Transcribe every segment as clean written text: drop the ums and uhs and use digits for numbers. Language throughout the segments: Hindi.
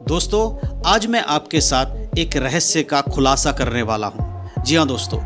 दोस्तों, आज मैं आपके साथ एक रहस्य का खुलासा करने वाला हूं। जी हाँ दोस्तों,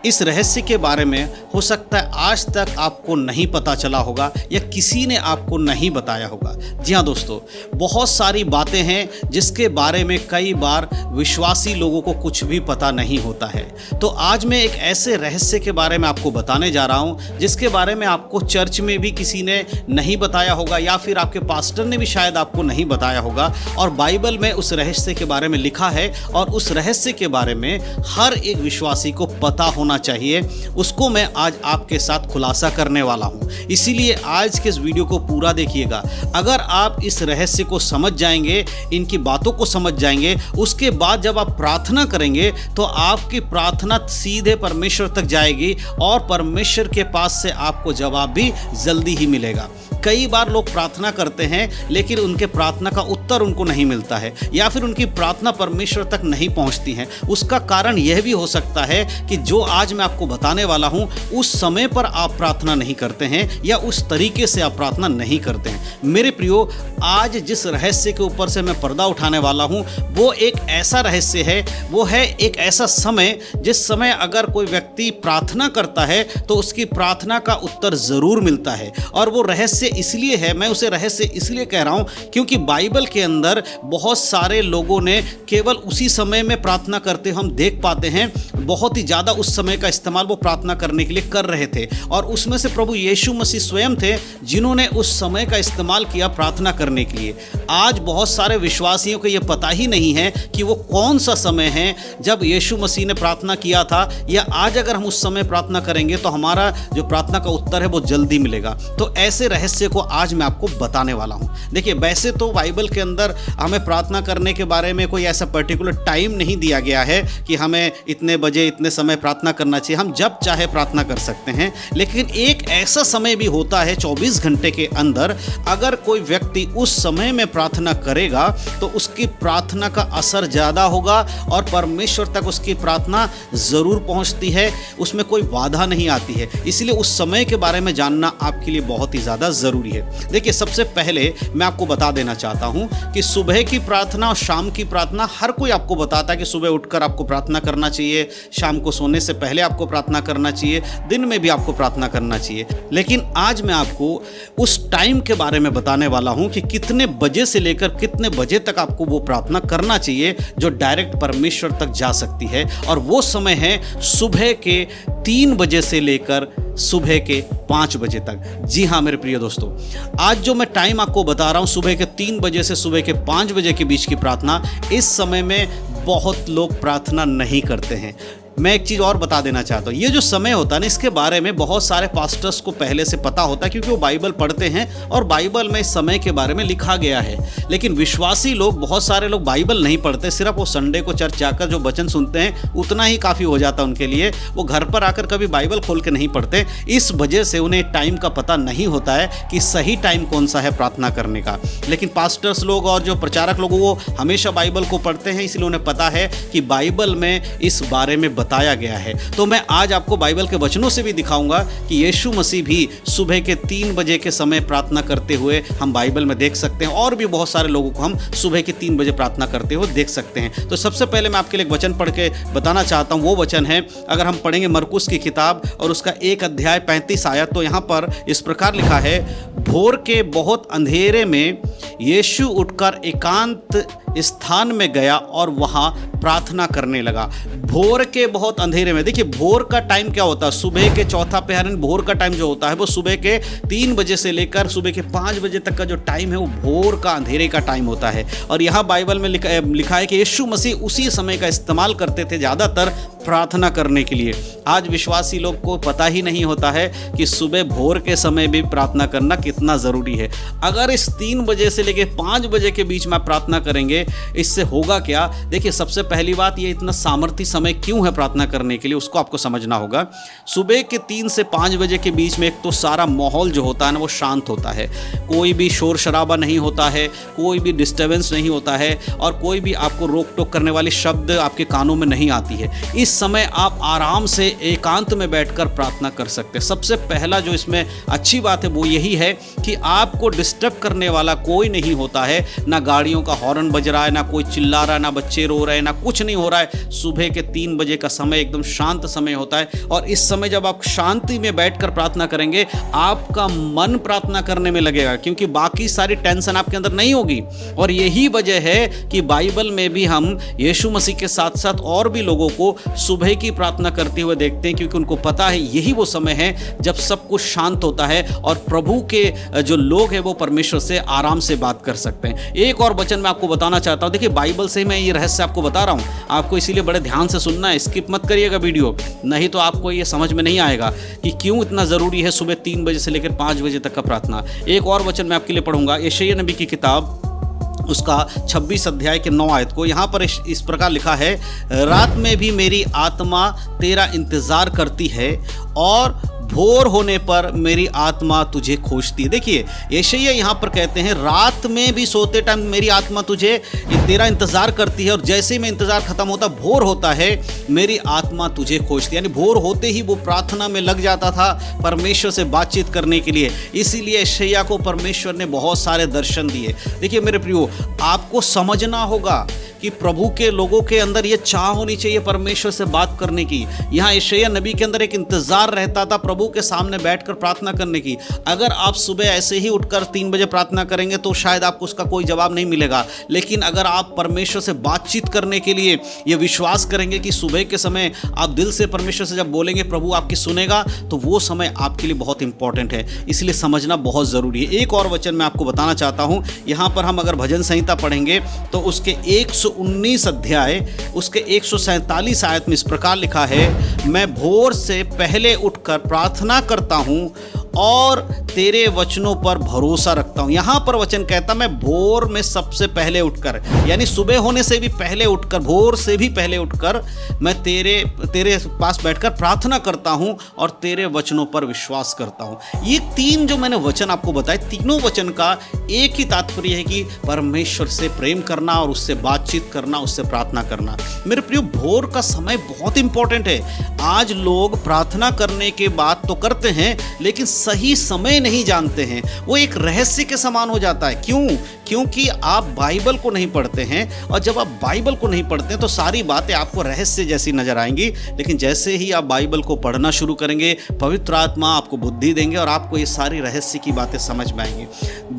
इस रहस्य के बारे में हो सकता है आज तक आपको नहीं पता चला होगा या किसी ने आपको नहीं बताया होगा। जी हाँ दोस्तों, बहुत सारी बातें हैं जिसके बारे में कई बार विश्वासी लोगों को कुछ भी पता नहीं होता है। तो आज मैं एक ऐसे रहस्य के बारे में आपको बताने जा रहा हूँ जिसके बारे में आपको चर्च में भी किसी ने नहीं बताया होगा या फिर आपके पास्टर ने भी शायद आपको नहीं बताया होगा, और बाइबल में उस रहस्य के बारे में लिखा है और उस रहस्य के बारे में हर एक विश्वासी को पता होना चाहिए। उसको मैं आज आपके साथ खुलासा करने वाला हूं, इसीलिए आज के इस वीडियो को पूरा देखिएगा। अगर आप इस रहस्य को समझ जाएंगे, इनकी बातों को समझ जाएंगे, उसके बाद जब आप प्रार्थना करेंगे तो आपकी प्रार्थना सीधे परमेश्वर तक जाएगी और परमेश्वर के पास से आपको जवाब भी जल्दी ही मिलेगा। कई बार लोग प्रार्थना करते हैं लेकिन उनके प्रार्थना का उत्तर उनको नहीं मिलता है या फिर उनकी प्रार्थना परमेश्वर तक नहीं पहुंचती है। उसका कारण यह भी हो सकता है कि जो आज मैं आपको बताने वाला हूं उस समय पर आप प्रार्थना नहीं करते हैं या उस तरीके से आप प्रार्थना नहीं करते हैं। मेरे प्रियो, आज जिस रहस्य के ऊपर से मैं पर्दा उठाने वाला हूं वो एक ऐसा रहस्य है, वो है एक ऐसा समय जिस समय अगर कोई व्यक्ति प्रार्थना करता है तो उसकी प्रार्थना का उत्तर ज़रूर मिलता है। और वो रहस्य इसलिए है, मैं उसे रहस्य इसलिए कह रहा हूं क्योंकि बाइबल के अंदर बहुत सारे लोगों ने केवल उसी समय में प्रार्थना करते हम देख पाते हैं। बहुत ही ज़्यादा उस समय का इस्तेमाल वो प्रार्थना करने के लिए कर रहे थे और उसमें से प्रभु यीशु मसीह स्वयं थे जिन्होंने उस समय का इस्तेमाल किया प्रार्थना करने के लिए। आज बहुत सारे विश्वासियों को ये पता ही नहीं है कि वो कौन सा समय है जब यीशु मसीह ने प्रार्थना किया था, या आज अगर हम उस समय प्रार्थना करेंगे तो हमारा जो प्रार्थना का उत्तर है वो जल्दी मिलेगा। तो ऐसे रहस्य को आज मैं आपको बताने वाला हूँ। देखिए, वैसे तो बाइबल के अंदर हमें प्रार्थना करने के बारे में कोई ऐसा पर्टिकुलर टाइम नहीं दिया गया है कि हमें इतने बजे इतने समय प्रार्थना करना चाहिए, हम जब चाहे प्रार्थना कर सकते हैं। लेकिन एक ऐसा समय भी होता है 24 घंटे के अंदर, अगर कोई व्यक्ति उस समय में प्रार्थना करेगा तो उसकी प्रार्थना का असर ज़्यादा होगा और परमेश्वर तक उसकी प्रार्थना ज़रूर पहुंचती है, उसमें कोई बाधा नहीं आती है। इसलिए उस समय के बारे में जानना आपके लिए बहुत ही ज़्यादा ज़रूरी है। देखिए, सबसे पहले मैं आपको बता देना चाहता हूं कि सुबह की प्रार्थना और शाम की प्रार्थना हर कोई आपको बताता है कि सुबह उठकर आपको प्रार्थना करना चाहिए, शाम को सोने से पहले आपको प्रार्थना करना चाहिए, दिन में भी आपको प्रार्थना करना चाहिए। लेकिन आज मैं आपको उस टाइम के बारे में बताने वाला हूं कि कितने बजे से लेकर कितने बजे तक आपको वो प्रार्थना करना चाहिए जो डायरेक्ट परमेश्वर तक जा सकती है। और वो समय है सुबह के 3 बजे से लेकर सुबह के 5 बजे तक। जी हाँ मेरे प्रिय दोस्तों, आज जो मैं टाइम आपको बता रहा हूँ सुबह के 3 बजे से सुबह के 5 बजे के बीच की प्रार्थना, इस समय में बहुत लोग प्रार्थना नहीं करते हैं। मैं एक चीज़ और बता देना चाहता हूँ, ये जो समय होता है ना, इसके बारे में बहुत सारे पास्टर्स को पहले से पता होता है क्योंकि वो बाइबल पढ़ते हैं और बाइबल में इस समय के बारे में लिखा गया है। लेकिन विश्वासी लोग, बहुत सारे लोग बाइबल नहीं पढ़ते, सिर्फ वो संडे को चर्च जाकर जो वचन सुनते हैं उतना ही काफ़ी हो जाता है उनके लिए। वो घर पर आकर कभी बाइबल खोल के नहीं पढ़ते, इस वजह से उन्हें टाइम का पता नहीं होता है कि सही टाइम कौन सा है प्रार्थना करने का। लेकिन पास्टर्स लोग और जो प्रचारक लोग वो हमेशा बाइबल को पढ़ते हैं, इसलिए उन्हें पता है कि बाइबल में इस बारे में बताया गया है। तो मैं आज आपको बाइबल के वचनों से भी दिखाऊंगा कि यीशु मसीह भी सुबह के 3 बजे के समय प्रार्थना करते हुए हम बाइबल में देख सकते हैं, और भी बहुत सारे लोगों को हम सुबह के 3 बजे प्रार्थना करते हुए देख सकते हैं। तो सबसे पहले मैं आपके लिए एक वचन पढ़ के बताना चाहता हूं। वो वचन है, अगर हम पढ़ेंगे मरकुस की किताब और उसका 1 अध्याय 35 आयत, तो यहाँ पर इस प्रकार लिखा है, भोर के बहुत अंधेरे में यीशु उठकर एकांत स्थान में गया और वहाँ प्रार्थना करने लगा। भोर के बहुत अंधेरे में, देखिए भोर का टाइम क्या होता है, सुबह के चौथा पहर, भोर का टाइम जो होता है वो सुबह के 3 बजे से लेकर सुबह के 5 बजे तक का जो टाइम है वो भोर का अंधेरे का टाइम होता है। और यहाँ बाइबल में लिखा है कि यीशु मसीह उसी समय का इस्तेमाल करते थे ज़्यादातर प्रार्थना करने के लिए। आज विश्वासी लोग को पता ही नहीं होता है कि सुबह भोर के समय भी प्रार्थना करना कितना ज़रूरी है। अगर इस 3 बजे से लेकर 5 बजे के बीच में आप प्रार्थना करेंगे, इससे होगा क्या? देखिए, सबसे पहली बात, ये इतना सामर्थ्य समय क्यों है प्रार्थना करने के लिए, उसको आपको समझना होगा। सुबह के 3 से 5 बजे के बीच में एक तो सारा माहौल जो होता है ना वो शांत होता है, कोई भी शोर शराबा नहीं होता है, कोई भी डिस्टर्बेंस नहीं होता है और कोई भी आपको रोक टोक करने वाली शब्द आपके कानों में नहीं आती है। इस इस समय आप आराम से एकांत में बैठकर प्रार्थना कर सकते हैं। सबसे पहला जो इसमें अच्छी बात है वो यही है कि आपको डिस्टर्ब करने वाला कोई नहीं होता है, ना गाड़ियों का हॉर्न बज रहा है, ना कोई चिल्ला रहा है, ना बच्चे रो रहे हैं, ना कुछ नहीं हो रहा है। सुबह के 3 बजे का समय एकदम शांत समय होता है और इस समय जब आप शांति में बैठकर प्रार्थना करेंगे आपका मन प्रार्थना करने में लगेगा, क्योंकि बाकी सारी टेंशन आपके अंदर नहीं होगी। और यही वजह है कि बाइबल में भी हम यीशु मसीह के साथ साथ और भी लोगों को सुबह की प्रार्थना करते हुए देखते हैं, क्योंकि उनको पता है यही वो समय है जब सब कुछ शांत होता है और प्रभु के जो लोग हैं वो परमेश्वर से आराम से बात कर सकते हैं। एक और वचन मैं आपको बताना चाहता हूं, देखिए बाइबल से मैं ये रहस्य आपको बता रहा हूं, आपको इसीलिए बड़े ध्यान से सुनना है, स्किप मत करिएगा वीडियो, नहीं तो आपको ये समझ में नहीं आएगा कि क्यों इतना ज़रूरी है सुबह 3 बजे से लेकर 5 बजे तक का प्रार्थना। एक और वचन मैं आपके लिए पढ़ूंगा, यशायाह नबी की किताब उसका 26 अध्याय के 9 आयत को। यहाँ पर इस प्रकार लिखा है, रात में भी मेरी आत्मा तेरा इंतज़ार करती है और भोर होने पर मेरी आत्मा तुझे खोजती है। देखिए यशायाह यहाँ पर कहते हैं रात में भी सोते टाइम मेरी आत्मा तुझे तेरा इंतज़ार करती है और जैसे ही मैं इंतज़ार खत्म होता भोर होता है मेरी आत्मा तुझे खोजती है। यानी भोर होते ही वो प्रार्थना में लग जाता था परमेश्वर से बातचीत करने के लिए। इसीलिए यशायाह को परमेश्वर ने बहुत सारे दर्शन दिए। देखिए मेरे प्रियो, आपको समझना होगा कि प्रभु के लोगों के अंदर ये चाह होनी चाहिए परमेश्वर से बात करने की। यहाँ यशायाह नबी के अंदर एक इंतज़ार रहता था प्रभु के सामने बैठकर प्रार्थना करने की। अगर आप सुबह ऐसे ही उठकर 3 बजे प्रार्थना करेंगे तो शायद आपको उसका कोई जवाब नहीं मिलेगा, लेकिन अगर आप परमेश्वर से बातचीत करने के लिए ये विश्वास करेंगे कि सुबह के समय आप दिल से परमेश्वर से जब बोलेंगे प्रभु आपकी सुनेगा, तो वो समय आपके लिए बहुत इंपॉर्टेंट है। इसलिए समझना बहुत ज़रूरी है। एक और वचन मैं आपको बताना चाहता हूँ, यहाँ पर हम अगर भजन संहिता पढ़ेंगे तो उसके 119 अध्याय उसके 147 आयत में इस प्रकार लिखा है, मैं भोर से पहले उठकर प्रार्थना करता हूँ और तेरे वचनों पर भरोसा रखता हूँ। यहाँ पर वचन कहता मैं भोर में सबसे पहले उठकर, यानी सुबह होने से भी पहले उठकर, भोर से भी पहले उठकर मैं तेरे पास बैठकर प्रार्थना करता हूँ और तेरे वचनों पर विश्वास करता हूँ। ये 3 जो मैंने वचन आपको बताए, तीनों वचन का एक ही तात्पर्य है कि परमेश्वर से प्रेम करना और उससे बातचीत करना, उससे प्रार्थना करना। मेरे प्रियो, भोर का समय बहुत इंपॉर्टेंट है। आज लोग प्रार्थना करने के बाद तो करते हैं लेकिन सही समय नहीं जानते हैं। वो एक रहस्य के समान हो जाता है। क्योंकि आप बाइबल को नहीं पढ़ते हैं, और जब आप बाइबल को नहीं पढ़ते हैं तो सारी बातें आपको रहस्य जैसी नजर आएंगी। लेकिन जैसे ही आप बाइबल को पढ़ना शुरू करेंगे, पवित्र आत्मा आपको बुद्धि देंगे और आपको ये सारी रहस्य की बातें समझ में आएंगी।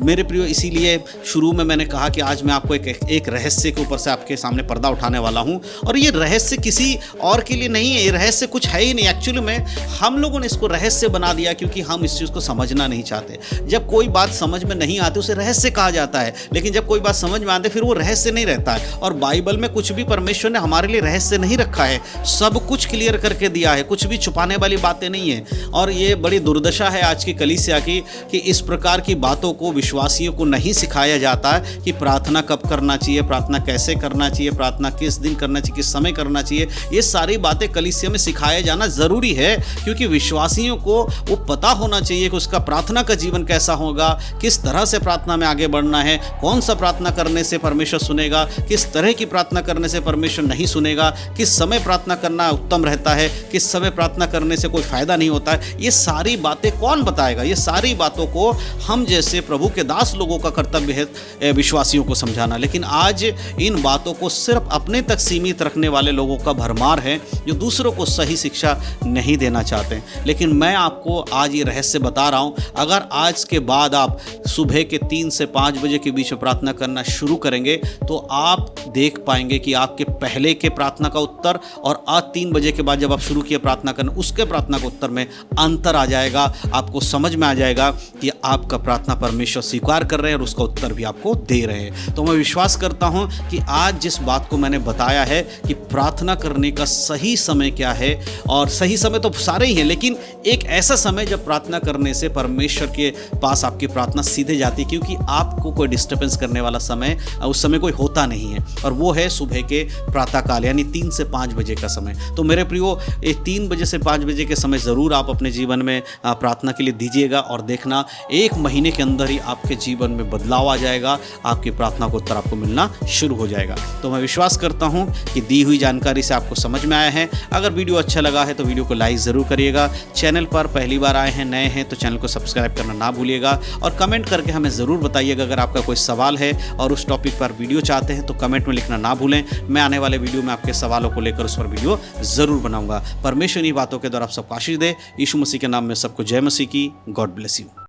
मेरे प्रियो, इसीलिए शुरू में मैंने कहा कि आज मैं आपको एक रहस्य के ऊपर से आपके सामने पर्दा उठाने वाला हूँ। और ये रहस्य किसी और के लिए नहीं है, ये रहस्य कुछ है ही नहीं। एक्चुअली में हम लोगों ने इसको रहस्य बना दिया क्योंकि हम इस चीज़ को समझना नहीं चाहते। जब कोई बात समझ में नहीं आती उसे रहस्य कहा जाता है, लेकिन जब कोई बात समझ में आती फिर वो रहस्य नहीं रहता है। और बाइबल में कुछ भी परमेश्वर ने हमारे लिए रहस्य नहीं रखा है, सब कुछ क्लियर करके दिया है, कुछ भी छुपाने वाली बातें नहीं है। और ये बड़ी दुर्दशा है आज की कलीसिया की कि इस प्रकार की बातों को विश्वासियों को नहीं सिखाया जाता है कि प्रार्थना कब करना चाहिए, प्रार्थना कैसे करना चाहिए, प्रार्थना किस दिन करना चाहिए, किस समय करना चाहिए। ये सारी बातें कलीसिया में सिखाया जाना ज़रूरी है, क्योंकि विश्वासियों को वो पता होना चाहिए कि उसका प्रार्थना का जीवन कैसा होगा, किस तरह से प्रार्थना में आगे बढ़ना है, कौन सा प्रार्थना करने से परमेश्वर सुनेगा, किस तरह की प्रार्थना करने से परमेश्वर नहीं सुनेगा, किस समय प्रार्थना करना उत्तम रहता है, किस समय प्रार्थना करने से कोई फायदा नहीं होता है। ये सारी बातें कौन बताएगा? ये सारी बातों को हम जैसे प्रभु के दास लोगों का कर्तव्य है विश्वासियों को समझाना। लेकिन आज इन बातों को सिर्फ अपने तक सीमित रखने वाले लोगों का भरमार है जो दूसरों को सही शिक्षा नहीं देना चाहते। लेकिन मैं आपको आज ये रहस्य बता रहा हूँ, अगर आज के बाद आप सुबह के 3 से 5 बजे के बीच में प्रार्थना करना शुरू करेंगे तो आप देख पाएंगे कि आपके पहले के प्रार्थना का उत्तर और आज 3 बजे के बाद जब आप शुरू किए प्रार्थना करना, उसके प्रार्थना के उत्तर में अंतर आ जाएगा। आपको समझ में आ जाएगा कि आपका प्रार्थना परमेश्वर स्वीकार कर रहे हैं और उसका उत्तर भी आपको दे रहे हैं। तो मैं विश्वास करता हूं कि आज जिस बात को मैंने बताया है कि प्रार्थना करने का सही समय क्या है, और सही समय तो सारे ही हैं, लेकिन एक ऐसा समय जब प्रार्थना करने से परमेश्वर के पास आपकी प्रार्थना सीधे जाती है, क्योंकि आपको कोई डिस्टर्ब डिस्टर्बेंस करने वाला समय उस समय कोई होता नहीं है, और वो है सुबह के प्रातःकाल यानी 3 से 5 बजे का समय। तो मेरे प्रियो, ये 3 बजे से 5 बजे के समय ज़रूर आप अपने जीवन में प्रार्थना के लिए दीजिएगा, और देखना 1 महीने के अंदर ही आपके जीवन में बदलाव आ जाएगा, आपकी प्रार्थना का उत्तर आपको मिलना शुरू हो जाएगा। तो मैं विश्वास करता हूँ कि दी हुई जानकारी से आपको समझ में आया है। अगर वीडियो अच्छा लगा है तो वीडियो को लाइक ज़रूर करिएगा। चैनल पर पहली बार आए हैं, नए हैं, तो चैनल को सब्सक्राइब करना ना भूलिएगा, और कमेंट करके हमें ज़रूर बताइएगा। अगर आपका कोई सवाल है और उस टॉपिक पर वीडियो चाहते हैं तो कमेंट में लिखना ना भूलें। मैं आने वाले वीडियो में आपके सवालों को लेकर उस पर वीडियो ज़रूर बनाऊंगा। परमेश्वर इन्हीं बातों के द्वारा आप सबको आशीष दे। यीशु मसीह के नाम में सबको जय मसीह की। God bless you.